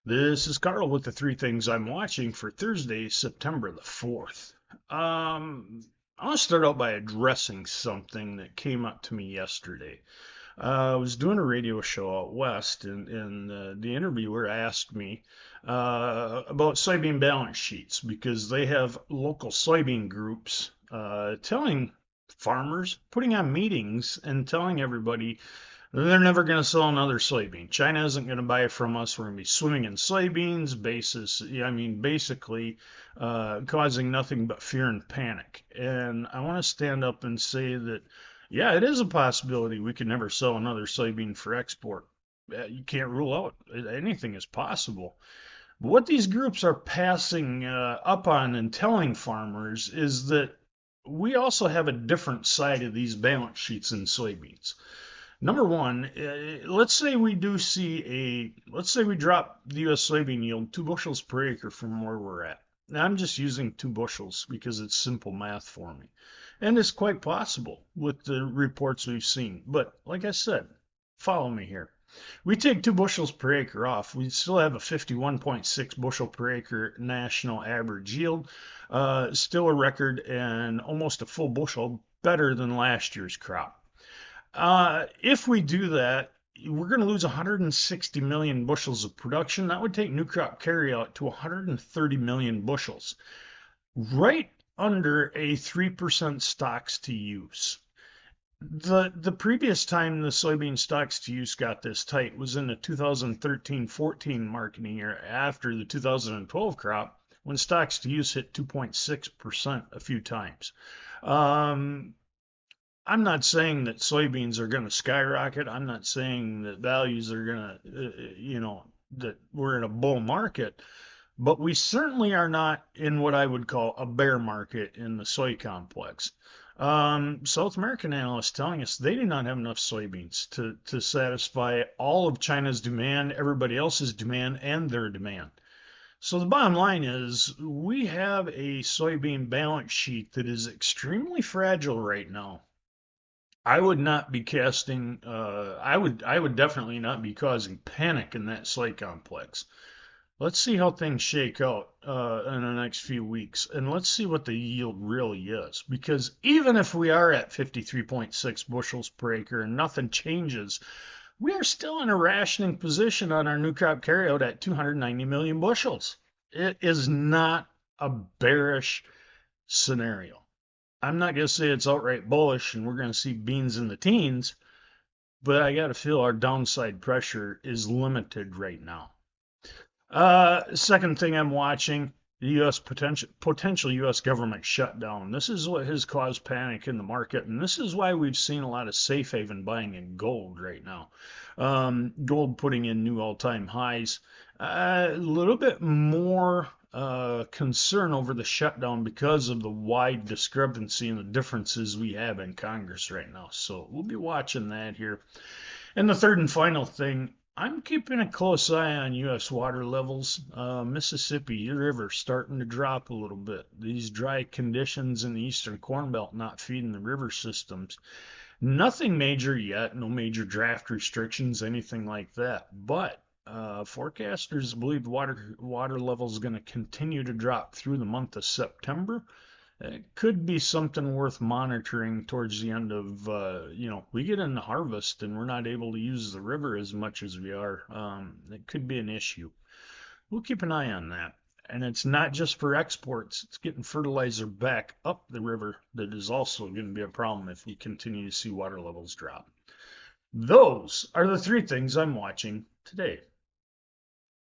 This is Carl with the three things I'm watching for Thursday, September the 4th. I want to start out by addressing something that came up to me yesterday. I was doing a radio show out west, and the interviewer asked me about soybean balance sheets because they have local soybean groups telling farmers, putting on meetings, and telling everybody they're never going to sell another soybean. China isn't going to buy it from us. We're going to be swimming in soybeans, basically causing nothing but fear and panic. And I want to stand up and say that, yeah, it is a possibility we could never sell another soybean for export. You can't rule out anything is possible. But what these groups are passing up on and telling farmers is that we also have a different side of these balance sheets in soybeans. Number one, let's say we drop the U.S. soybean yield 2 bushels per acre from where we're at. Now, I'm just using 2 bushels because it's simple math for me. And it's quite possible with the reports we've seen. But like I said, follow me here. We take 2 bushels per acre off, we still have a 51.6 bushel per acre national average yield, still a record and almost a full bushel better than last year's crop. If we do that, we're going to lose 160 million bushels of production. That would take new crop carryout to 130 million bushels, right under a 3% stocks to use. The previous time the soybean stocks to use got this tight was in the 2013-14 marketing year after the 2012 crop when stocks to use hit 2.6% a few times. Um, I'm not saying that soybeans are going to skyrocket. I'm not saying that values are going to, that we're in a bull market, but we certainly are not in what I would call a bear market in the soy complex. South American analysts telling us they do not have enough soybeans to satisfy all of China's demand, everybody else's demand, and their demand. So the bottom line is we have a soybean balance sheet that is extremely fragile right now. I would not be casting. I would definitely not be causing panic in that soy complex. Let's see how things shake out in the next few weeks, and let's see what the yield really is. Because even if we are at 53.6 bushels per acre and nothing changes, we are still in a rationing position on our new crop carryout at 290 million bushels. It is not a bearish scenario. I'm not going to say it's outright bullish and we're going to see beans in the teens, but I got to feel our downside pressure is limited right now. Second thing I'm watching, the U.S. potential U.S. government shutdown. This is what has caused panic in the market, and this is why we've seen a lot of safe haven buying in gold right now. Gold putting in new all-time highs. A little bit more concern over the shutdown because of the wide discrepancy and the differences we have in Congress right now. So we'll be watching that here. And the third and final thing, I'm keeping a close eye on U.S. water levels. Mississippi River starting to drop a little bit. These dry conditions in the eastern Corn Belt not feeding the river systems. Nothing major yet, no major draft restrictions, anything like that. But forecasters believe water levels are going to continue to drop through the month of September. It could be something worth monitoring towards the end of, we get into harvest and we're not able to use the river as much as we are. It could be an issue. We'll keep an eye on that. And it's not just for exports, it's getting fertilizer back up the river that is also going to be a problem if we continue to see water levels drop. Those are the three things I'm watching today.